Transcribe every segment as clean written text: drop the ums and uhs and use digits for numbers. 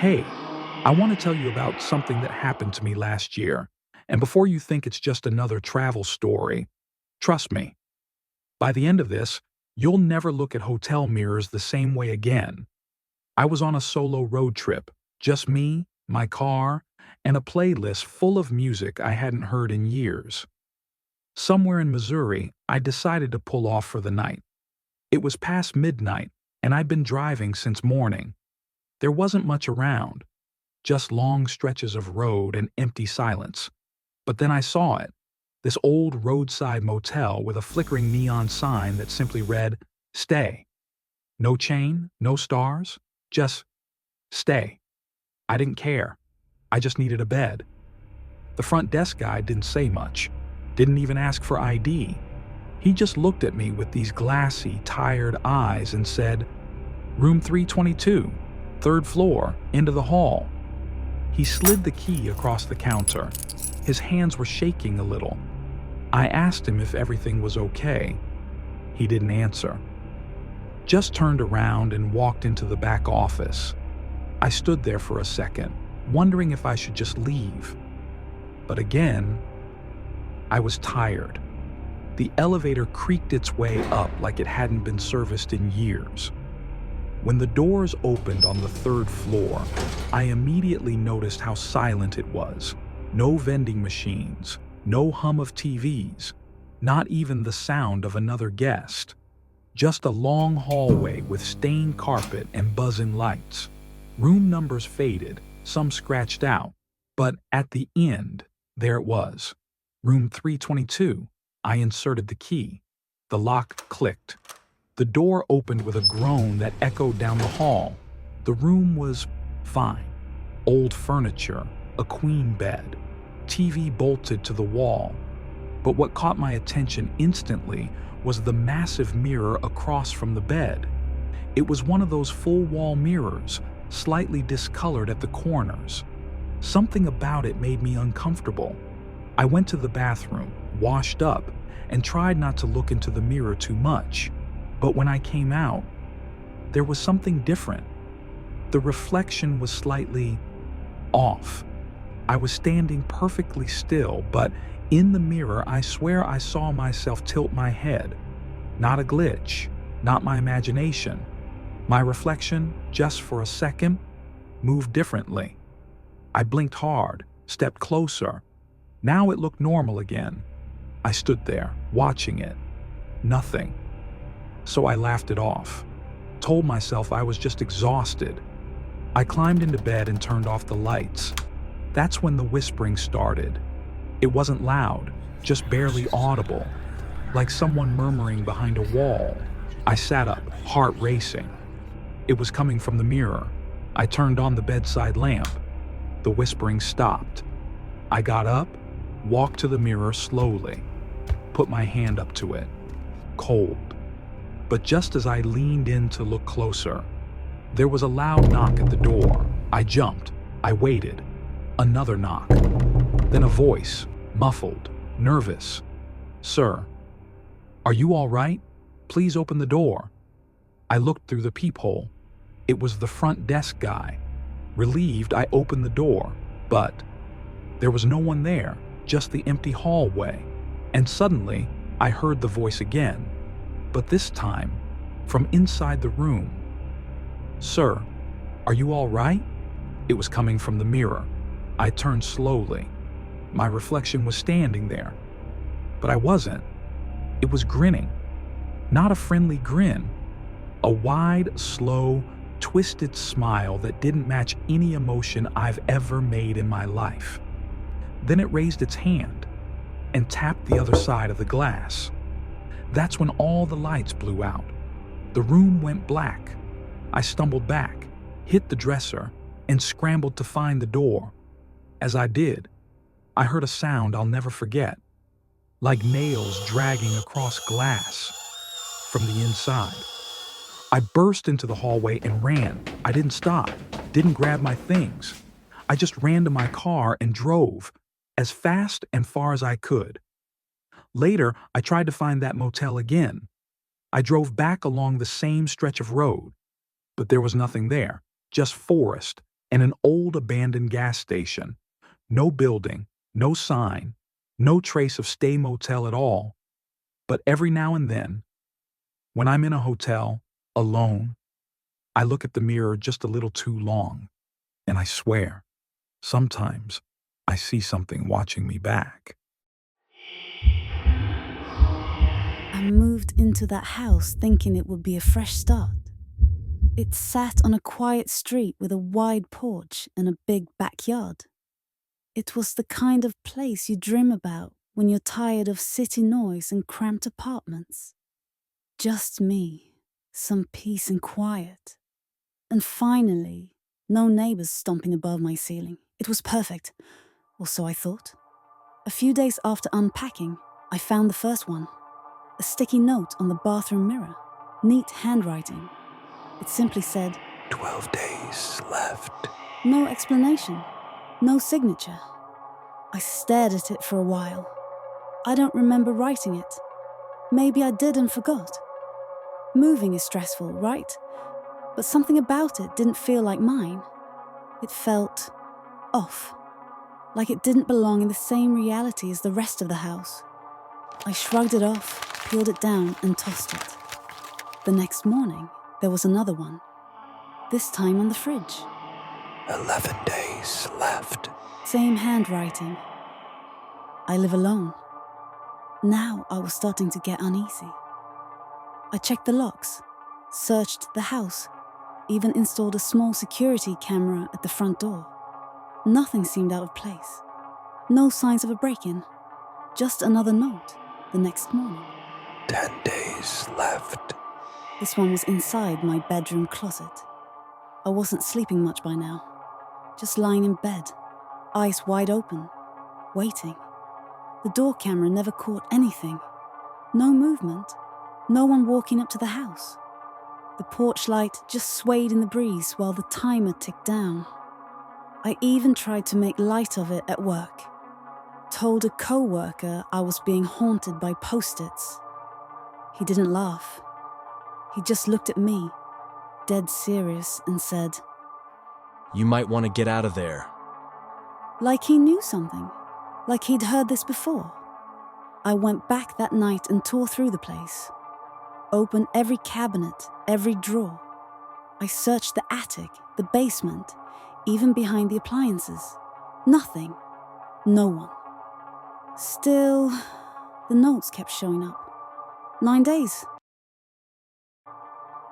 Hey, I want to tell you about something that happened to me last year. And before you think it's just another travel story, trust me, by the end of this, you'll never look at hotel mirrors the same way again. I was on a solo road trip, just me, my car, and a playlist full of music I hadn't heard in years. Somewhere in Missouri, I decided to pull off for the night. It was past midnight, and I'd been driving since morning. There wasn't much around, just long stretches of road and empty silence. But then I saw it, this old roadside motel with a flickering neon sign that simply read, "Stay." No chain, no stars, just stay. I didn't care. I just needed a bed. The front desk guy didn't say much, didn't even ask for ID. He just looked at me with these glassy, tired eyes and said, "Room 322, third floor, into the hall." He slid the key across the counter. His hands were shaking a little. I asked him if everything was okay. He didn't answer. Just turned around and walked into the back office. I stood there for a second, wondering if I should just leave. But again, I was tired. The elevator creaked its way up like it hadn't been serviced in years. When the doors opened on the third floor, I immediately noticed how silent it was. No vending machines, no hum of TVs, not even the sound of another guest. Just a long hallway with stained carpet and buzzing lights. Room numbers faded, some scratched out, but at the end, there it was. Room 322. I inserted the key. The lock clicked. The door opened with a groan that echoed down the hall. The room was fine. Old furniture, a queen bed, TV bolted to the wall. But what caught my attention instantly was the massive mirror across from the bed. It was one of those full-wall mirrors, slightly discolored at the corners. Something about it made me uncomfortable. I went to the bathroom, washed up, and tried not to look into the mirror too much. But when I came out, there was something different. The reflection was slightly off. I was standing perfectly still, but in the mirror, I swear I saw myself tilt my head. Not a glitch, not my imagination. My reflection, just for a second, moved differently. I blinked hard, stepped closer. Now it looked normal again. I stood there, watching it. Nothing. So I laughed it off. Told myself I was just exhausted. I climbed into bed and turned off the lights. That's when the whispering started. It wasn't loud, just barely audible, like someone murmuring behind a wall. I sat up, heart racing. It was coming from the mirror. I turned on the bedside lamp. The whispering stopped. I got up, walked to the mirror slowly, put my hand up to it. Cold. But just as I leaned in to look closer, there was a loud knock at the door. I jumped. I waited. Another knock. Then a voice, muffled, nervous. "Sir, are you all right? Please open the door." I looked through the peephole. It was the front desk guy. Relieved, I opened the door, but there was no one there, just the empty hallway. And suddenly, I heard the voice again, but this time, from inside the room. "Sir, are you all right?" It was coming from the mirror. I turned slowly. My reflection was standing there, but I wasn't. It was grinning. Not a friendly grin. A wide, slow, twisted smile that didn't match any emotion I've ever made in my life. Then it raised its hand and tapped the other side of the glass. That's when all the lights blew out. The room went black. I stumbled back, hit the dresser, and scrambled to find the door. As I did, I heard a sound I'll never forget, like nails dragging across glass from the inside. I burst into the hallway and ran. I didn't stop, didn't grab my things. I just ran to my car and drove, as fast and far as I could. Later, I tried to find that motel again. I drove back along the same stretch of road, but there was nothing there, just forest and an old abandoned gas station. No building, no sign, no trace of stay motel at all. But every now and then, when I'm in a hotel, alone, I look at the mirror just a little too long, and I swear, sometimes I see something watching me back. I moved into that house thinking it would be a fresh start. It sat on a quiet street with a wide porch and a big backyard. It was the kind of place you dream about when you're tired of city noise and cramped apartments. Just me, some peace and quiet. And finally, no neighbors stomping above my ceiling. It was perfect, or so I thought. A few days after unpacking, I found the first one. A sticky note on the bathroom mirror. Neat handwriting. It simply said, 12 days left. No explanation. No signature. I stared at it for a while. I don't remember writing it. Maybe I did and forgot. Moving is stressful, right? But something about it didn't feel like mine. It felt off. Like it didn't belong in the same reality as the rest of the house. I shrugged it off, peeled it down, and tossed it. The next morning, there was another one. This time on the fridge. 11 days left. Same handwriting. I live alone. Now I was starting to get uneasy. I checked the locks, searched the house, even installed a small security camera at the front door. Nothing seemed out of place. No signs of a break-in. Just another note the next morning. 10 days left. This one was inside my bedroom closet. I wasn't sleeping much by now. Just lying in bed, eyes wide open, waiting. The door camera never caught anything. No movement. No one walking up to the house. The porch light just swayed in the breeze while the timer ticked down. I even tried to make light of it at work. Told a co-worker I was being haunted by post-its. He didn't laugh. He just looked at me, dead serious, and said, You might want to get out of there. like he knew something, like he'd heard this before. I went back that night and tore through the place. Opened every cabinet, every drawer. I searched the attic, the basement, even behind the appliances. Nothing. No one. Still, the notes kept showing up. 9 days.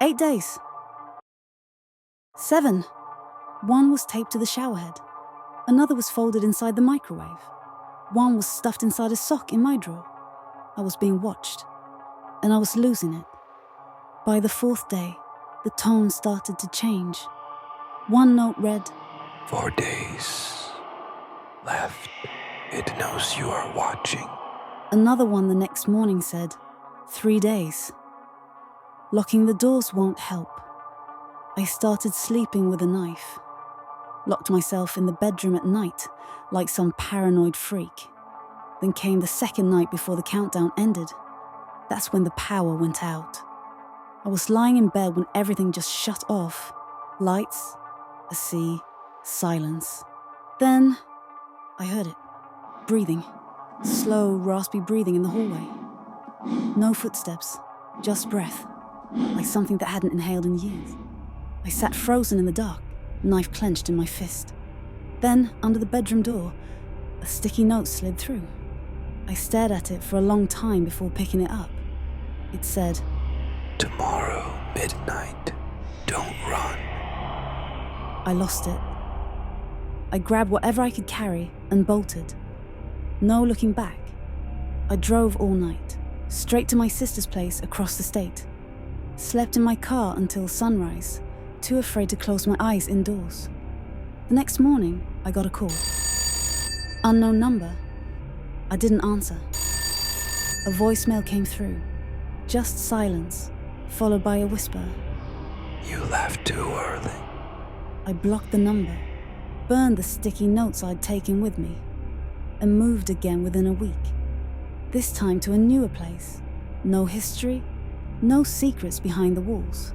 8 days. 7. One was taped to the showerhead. Another was folded inside the microwave. One was stuffed inside a sock in my drawer. I was being watched, and I was losing it. By the 4th day, the tone started to change. One note read, 4 days left. It knows you are watching. Another one the next morning said, 3 days. Locking the doors won't help. I started sleeping with a knife. Locked myself in the bedroom at night, like some paranoid freak. Then came the second night before the countdown ended. That's when the power went out. I was lying in bed when everything just shut off. Lights, a sea, silence. Then I heard it. Breathing. Slow, raspy breathing in the hallway. No footsteps, just breath, like something that hadn't inhaled in years. I sat frozen in the dark, knife clenched in my fist. Then, under the bedroom door, a sticky note slid through. I stared at it for a long time before picking it up. It said, Tomorrow, midnight. Don't run. I lost it. I grabbed whatever I could carry and bolted. No looking back. I drove all night, straight to my sister's place across the state. Slept in my car until sunrise, too afraid to close my eyes indoors. The next morning, I got a call. Unknown number. I didn't answer. A voicemail came through. Just silence, followed by a whisper. You left too early. I blocked the number, burned the sticky notes I'd taken with me, and moved again within a week. This time to a newer place. No history, no secrets behind the walls.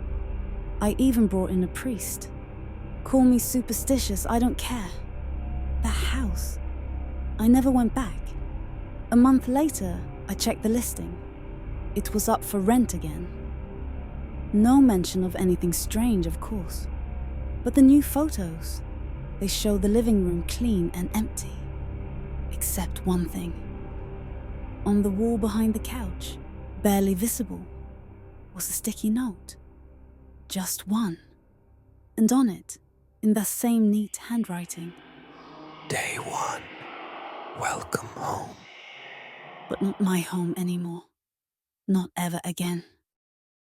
I even brought in a priest. Call me superstitious, I don't care. That house. I never went back. A month later, I checked the listing. It was up for rent again. No mention of anything strange, of course. But the new photos, they show the living room clean and empty. Except one thing. On the wall behind the couch, barely visible, was a sticky note. Just one. And on it, in that same neat handwriting, Day 1. Welcome home. but not my home anymore. Not ever again.